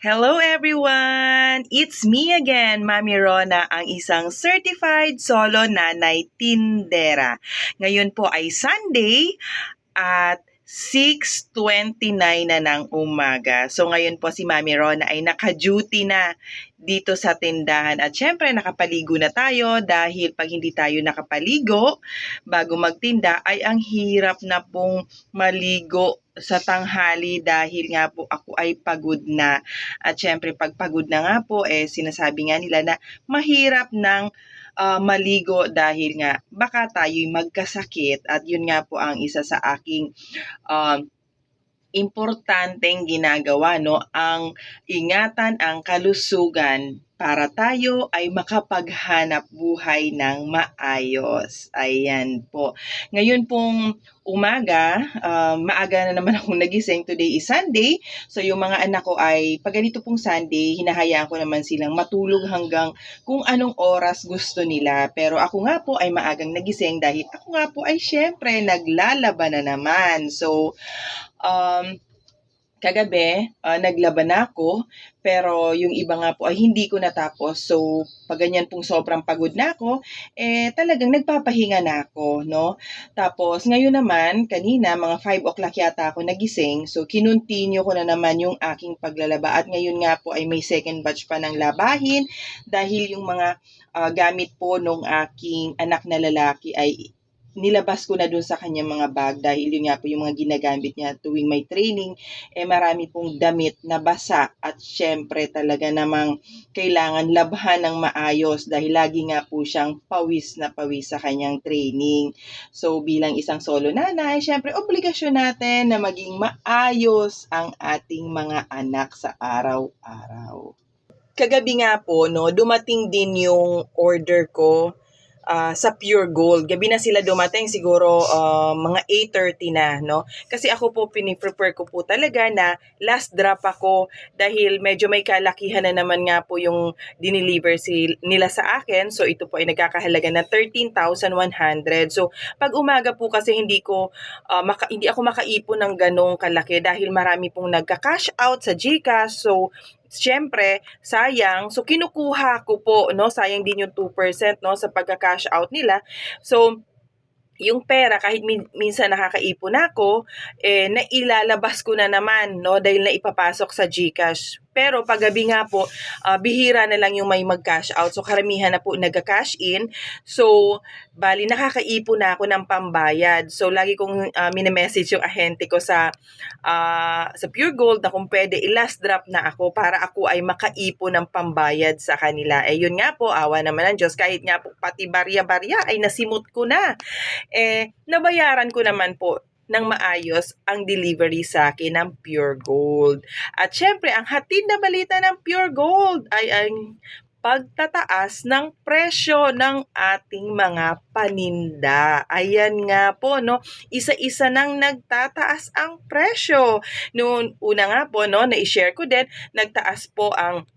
Hello everyone! It's me again, Mami Rona, ang isang certified solo nanay tindera. Ngayon po ay Sunday at 6:29 na ng umaga. So ngayon po si Mami Rona ay naka-duty na dito sa tindahan. At syempre nakapaligo na tayo dahil pag hindi tayo nakapaligo bago magtinda ay ang hirap na pong maligo sa tanghali dahil nga po ako ay pagod na. At syempre pag pagod na nga po sinasabi nga nila na mahirap ng maligo dahil nga baka tayo'y magkasakit at yun nga po ang isa sa aking importanteng ginagawa, no? Ang ingatan ang kalusugan para tayo ay makapaghanap buhay ng maayos. Ayan po. Ngayon pong umaga, maaga na naman akong nagising. Today is Sunday. So yung mga anak ko ay pag ganito pong Sunday, hinahayaan ko naman silang matulog hanggang kung anong oras gusto nila. Pero ako nga po ay maagang nagising dahil ako nga po ay syempre naglalaban na naman. So kagabi, naglaban ako, pero yung iba nga po ay hindi ko natapos. So, pag ganyan pong sobrang pagod na ako, talagang nagpapahinga na ako, no? Tapos, ngayon naman, kanina, mga 5 o'clock yata ako nagising. So, kinontinue ko na naman yung aking paglalaba. At ngayon nga po ay may second batch pa ng labahin dahil yung mga gamit po nung aking anak na lalaki ay nilabas ko na dun sa kanyang mga bag dahil yun nga po yung mga ginagamit niya tuwing may training, marami pong damit na basa at syempre talaga namang kailangan labhan ng maayos dahil lagi nga po siyang pawis na pawis sa kanyang training. So bilang isang solo nanay, syempre obligasyon natin na maging maayos ang ating mga anak sa araw-araw. Kagabi nga po, no, dumating din yung order ko sa Pure Gold. Gabi na sila dumating, siguro mga 8:30 na, no? Kasi ako po, piniprepare ko po talaga na last drop ako dahil medyo may kalakihan na naman nga po yung dineliver nila sa akin. So, ito po ay nagkakahalaga na 13,100. So, pag umaga po kasi hindi ako makaipon ng ganong kalaki dahil marami pong nagka-cash out sa GCash. So, siyempre, sayang. So, kinukuha ko po, no? Sayang din yung 2%, no? Sa pagka-cash out nila. So, yung pera, kahit minsan nakakaipon ako, nailalabas ko na naman, no? Dahil naipapasok sa GCash. Pero paggabi nga po, bihira na lang yung may mag-cash out. So, karamihan na po nag-cash in. So, bali, nakakaipon na ako ng pambayad. So, lagi kong mini-message yung ahente ko sa Pure Gold na kung pwede, i-last drop na ako para ako ay makaipon ng pambayad sa kanila. Yun nga po, awa naman ng Diyos. Kahit nga po, pati barya-barya ay nasimot ko na. Nabayaran ko naman po ng maayos ang delivery sa akin ng Pure Gold. At syempre, ang hatid na balita ng Pure Gold ay ang pagtataas ng presyo ng ating mga paninda. Ayan nga po, no? Isa-isa nang nagtataas ang presyo. Noon una nga po, no, na-share ko din, nagtaas po ang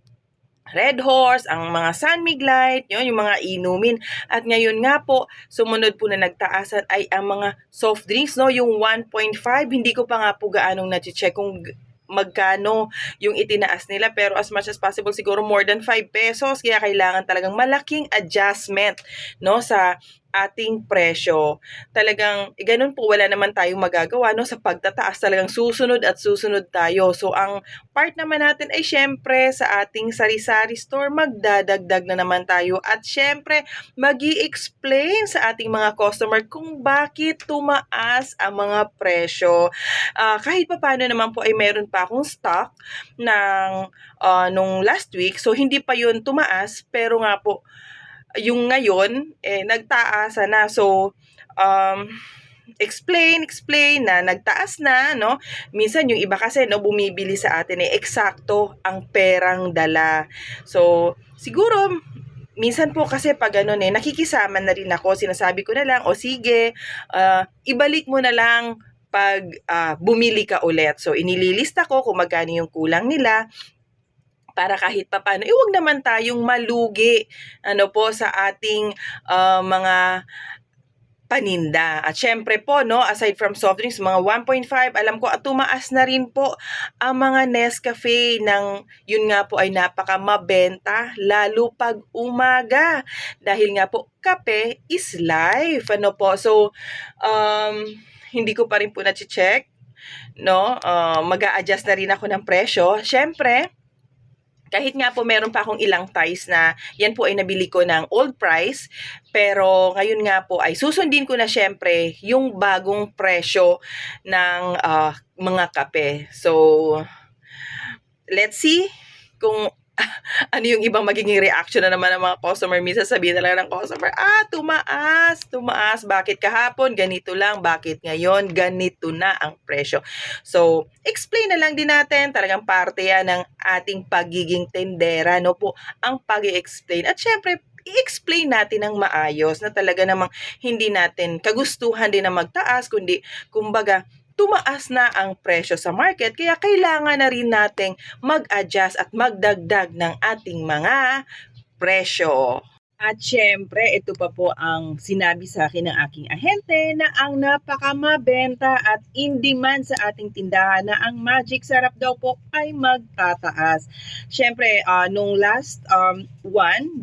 Red Horse, ang mga Sunmig Light, yun, yung mga inumin. At ngayon nga po, sumunod po na nagtaasan ay ang mga soft drinks, no, yung 1.5. Hindi ko pa nga po gaanong na-check kung magkano yung itinaas nila, pero as much as possible siguro more than 5 pesos, kaya kailangan talagang malaking adjustment, no, sa ating presyo. Talagang ganun po, wala naman tayong magagawa, no, sa pagtataas, talagang susunod at susunod tayo. So ang part naman natin ay syempre sa ating sari-sari store, magdadagdag na naman tayo at syempre magi-explain sa ating mga customer kung bakit tumaas ang mga presyo. Kahit pa paano naman po ay meron pa akong stock ng nung last week, so hindi pa yun tumaas, pero nga po yung ngayon nagtaasa na. So explain na nagtaas na, no? Minsan yung iba kasi, no, bumibili sa atin eksakto ang perang dala. So siguro minsan po kasi pag ganun nakikisama na rin ako, sinasabi ko na lang, o sige, ibalik mo na lang pag bumili ka ulit. So inililista ko kung magkano yung kulang nila para kahit papaano, huwag naman tayong malugi po sa ating mga paninda. At syempre po, no, aside from soft drinks, mga 1.5, alam ko at tumaas na rin po ang mga Nescafe ng, yun nga po ay napakamabenta, lalo pag umaga. Dahil nga po, kape is life. Ano po? So, hindi ko pa rin po na-check, no? Mag-a-adjust na rin ako ng presyo. Syempre, kahit nga po meron pa akong ilang ties na yan po ay nabili ko ng old price, pero ngayon nga po ay susundin ko na syempre yung bagong presyo ng mga kape. So, let's see kung ano yung ibang magiging reaction na naman ng mga customer. Minsan sabihin na lang ng customer, tumaas. Bakit kahapon ganito lang? Bakit ngayon ganito na ang presyo? So, explain na lang din natin. Talagang parte yan ng ating pagiging tendera, no po, ang pag-i-explain. At syempre, i-explain natin ng maayos na talaga namang hindi natin kagustuhan din na magtaas, kundi kumbaga tumaas na ang presyo sa market, kaya kailangan na rin nating mag-adjust at magdagdag ng ating mga presyo. At syempre, ito pa po ang sinabi sa akin ng aking ahente na ang napakamabenta at in demand sa ating tindahan na ang Magic Sarap daw po ay magtataas. Syempre, nung last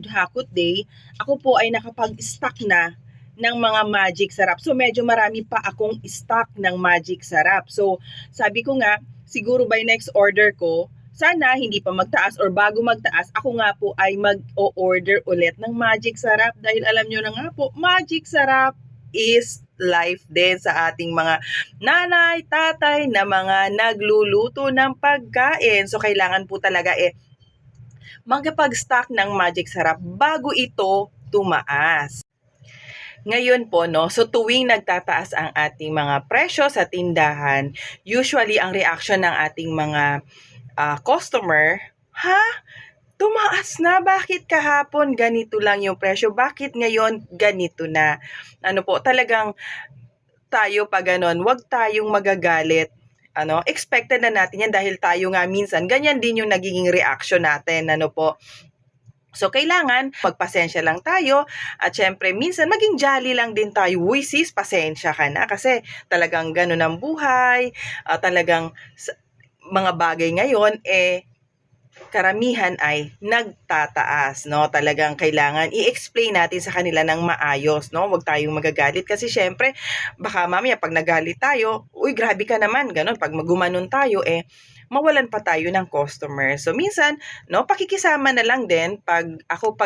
Hakot Day, ako po ay nakapag-stock na ng mga Magic Sarap. So medyo marami pa akong stock ng Magic Sarap. So sabi ko nga, siguro by next order ko, sana hindi pa magtaas or bago magtaas, ako nga po ay mag-o-order ulit ng Magic Sarap dahil alam nyo na nga po, Magic Sarap is life din sa ating mga nanay, tatay na mga nagluluto ng pagkain. So kailangan po talaga magpag-stock ng Magic Sarap bago ito tumaas. Ngayon po, no, so tuwing nagtataas ang ating mga presyo sa tindahan, usually ang reaction ng ating mga customer, tumaas na, bakit kahapon ganito lang yung presyo, bakit ngayon ganito na? Ano po, talagang tayo pag ganon, wag tayong magagalit. Expected na natin yan dahil tayo nga minsan, ganyan din yung nagiging reaction natin, ano po. So, kailangan magpasensya lang tayo at syempre minsan maging jolly lang din tayo. Uy sis, pasensya ka na kasi talagang ganun ang buhay, talagang mga bagay ngayon karamihan ay nagtataas, no? Talagang kailangan i-explain natin sa kanila ng maayos, no? Huwag tayong magagalit kasi syempre baka mamaya pag nagalit tayo, uy grabe ka naman, ganun. Pag magumanon tayo mawalan pa tayo ng customer. So minsan, no, pakikisama na lang din pag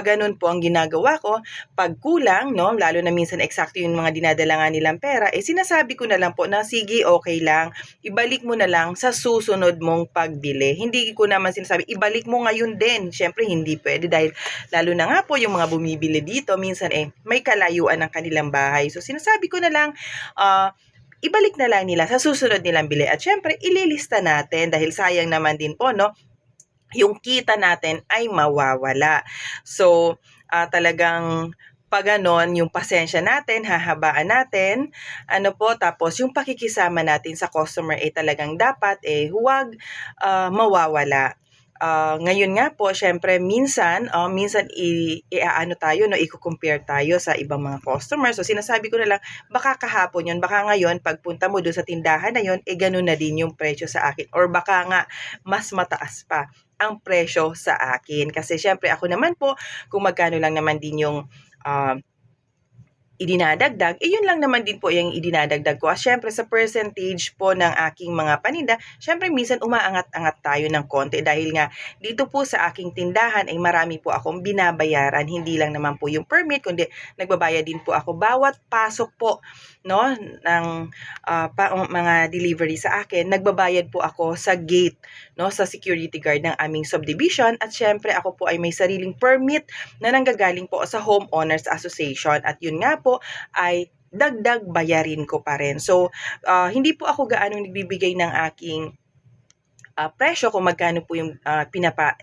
ganun po ang ginagawa ko, pag kulang, no, lalo na minsan eksakto yung mga dinadala nga nilang pera, sinasabi ko na lang po na sige, okay lang, ibalik mo na lang sa susunod mong pagbili. Hindi ko naman sinasabi, ibalik mo ngayon din. Syempre, hindi pwede dahil lalo na nga po yung mga bumibili dito, minsan may kalayuan ng kanilang bahay. So sinasabi ko na lang, ibalik na lang nila sa susunod nilang bili. At syempre, ililista natin dahil sayang naman din po, no? Yung kita natin ay mawawala. So, talagang pag ganon, yung pasensya natin, hahabaan natin, tapos yung pakikisama natin sa customer talagang dapat huwag mawawala. Ngayon nga po, syempre minsan tayo, no, i-compare tayo sa ibang mga customers. So sinasabi ko na lang, baka kahapon yun, baka ngayon pagpunta mo doon sa tindahan na yun, ganun na din yung presyo sa akin. Or baka nga mas mataas pa ang presyo sa akin. Kasi syempre ako naman po, kung magkano lang naman din yung idinadagdag, yun lang naman din po yung idinadagdag ko. Syempre sa percentage po ng aking mga paninda, syempre minsan umaangat-angat tayo ng konti dahil nga dito po sa aking tindahan ay marami po akong binabayaran. Hindi lang naman po yung permit, kundi nagbabayad din po ako bawat pasok po, no, ng mga delivery sa akin. Nagbabayad po ako sa gate, no, sa security guard ng aming subdivision. At syempre ako po ay may sariling permit na nanggagaling po sa Homeowners Association. At yun nga po ay dagdag bayarin ko pa rin. So, hindi po ako gaano nagbibigay ng aking presyo kung magkano po yung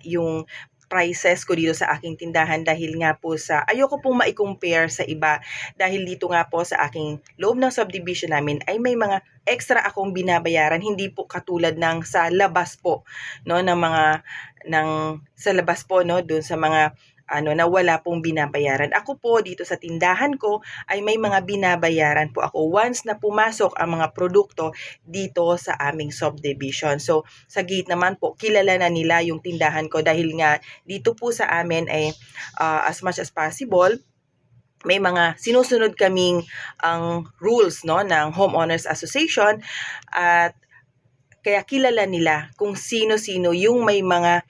yung prices ko dito sa aking tindahan dahil nga po ayoko pong ma-compare sa iba dahil dito nga po sa aking loob ng subdivision namin ay may mga extra akong binabayaran, hindi po katulad ng sa labas po, no, sa labas po, no, doon sa mga na wala pong binabayaran. Ako po dito sa tindahan ko ay may mga binabayaran po ako once na pumasok ang mga produkto dito sa aming subdivision. So sa gate naman po, kilala na nila yung tindahan ko dahil nga dito po sa amin ay as much as possible, may mga sinusunod kaming ang rules ng Homeowners Association, at kaya kilala nila kung sino-sino yung may mga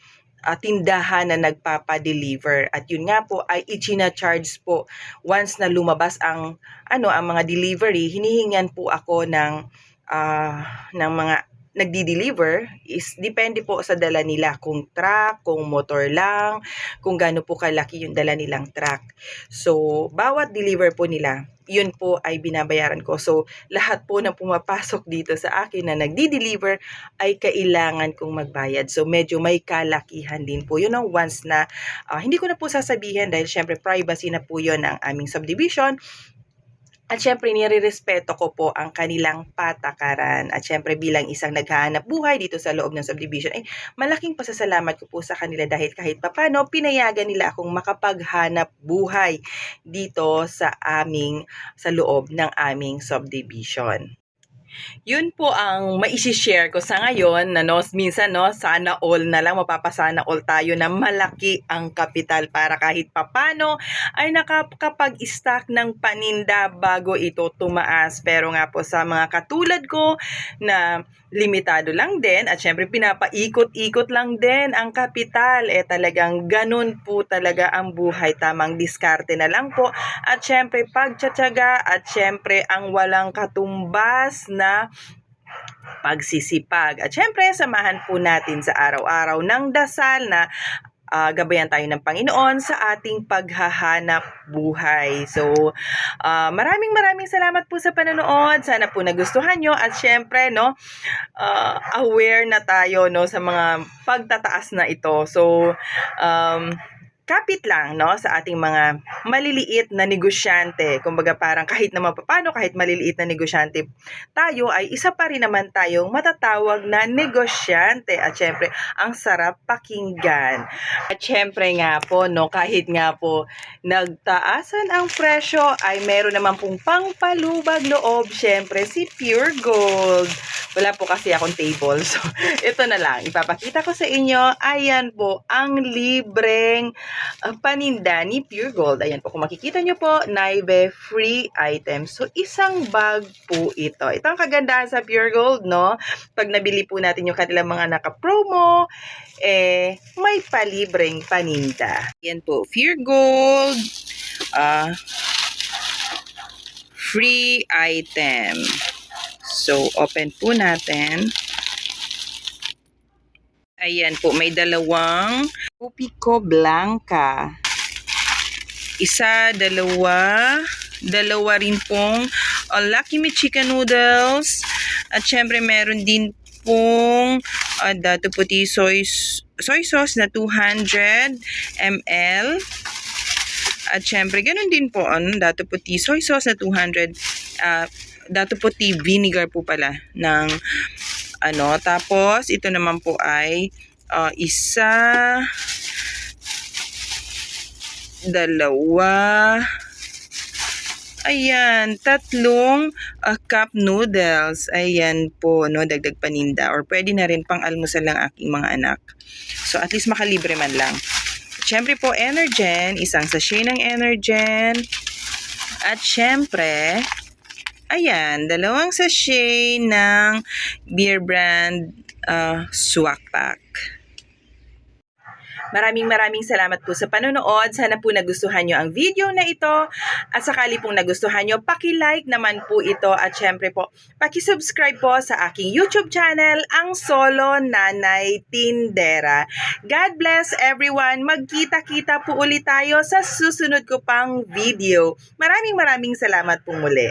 tindahan na nagpapa-deliver. At yun nga po ay i-charge po once na lumabas ang mga delivery. Hinihingan po ako ng mga nagdi-deliver. Depende po sa dala nila, kung truck, kung motor lang, kung gaano po kalaki yung dala nilang truck. So bawat deliver po nila, yun po ay binabayaran ko. So lahat po na pumapasok dito sa akin na nagdi-deliver ay kailangan kong magbayad. So medyo may kalakihan din po yun once na hindi ko na po sasabihin dahil syempre privacy na po yun ng aming subdivision. At syempre, nire-respeto ko po ang kanilang patakaran. At syempre, bilang isang naghahanap buhay dito sa loob ng subdivision, ay malaking pasasalamat ko po sa kanila dahil kahit papano, pinayagan nila akong makapaghanap buhay dito sa loob ng aming subdivision. Yun po ang maisi-share ko sa ngayon na minsan sana all na lang, mapapasana all tayo na malaki ang kapital para kahit papano ay nakakapag-stock ng paninda bago ito tumaas. Pero nga po sa mga katulad ko na limitado lang din at syempre pinapaikot-ikot lang din ang kapital, talagang ganun po talaga ang buhay, tamang diskarte na lang po at syempre pagtsatsaga at syempre ang walang katumbas na pagsisipag. At syempre, samahan po natin sa araw-araw ng dasal na gabayan tayo ng Panginoon sa ating paghahanap buhay. So, maraming salamat po sa panonood. Sana po nagustuhan nyo at syempre, aware na tayo sa mga pagtataas na ito. So, kapit lang sa ating mga maliliit na negosyante. Kumbaga parang kahit naman paano, kahit maliliit na negosyante tayo, ay isa pa rin naman tayong matatawag na negosyante. At syempre, ang sarap pakinggan. At syempre nga po, kahit nga po nagtaasan ang presyo, ay meron naman pong pangpalubag loob. Syempre, si Pure Gold. Wala po kasi akong table. So, ito na lang. Ipapakita ko sa inyo. Ayan po, ang libreng paninda ni Pure Gold. Ayan po, kung makikita nyo po, Naive free items. So, isang bag po ito. Ito ang kagandahan sa Pure Gold, Pag nabili po natin yung kanilang mga naka-promo, may palibreng paninda. Ayan po, Pure Gold. Free item. So, open po natin. Ayan po, may dalawang Pico Blanca. Isa, dalawa rin pong Lucky Me Chicken Noodles. At syempre, meron din pong Dato Puti soy sauce na 200 ml. At syempre, ganun din po, Dato Puti soy sauce na 200 Dato Puti vinegar po pala ng tapos ito naman po ay isa, dalawa, ayan, tatlong cup noodles. Ayan po, dagdag paninda or pwede na rin pang almusal ng aking mga anak. So at least makalibre man lang. Syempre po, Energen, isang sachet ng Energen. At syempre, ayan, dalawang sachet ng beer brand Swak Pack. Maraming salamat po sa panonood. Sana po nagustuhan nyo ang video na ito. At sakali pong nagustuhan nyo, paki-like naman po ito. At syempre po, paki-subscribe po sa aking YouTube channel, Ang Solo Nanay Tindera. God bless everyone. Magkita-kita po ulit tayo sa susunod ko pang video. Maraming salamat po muli.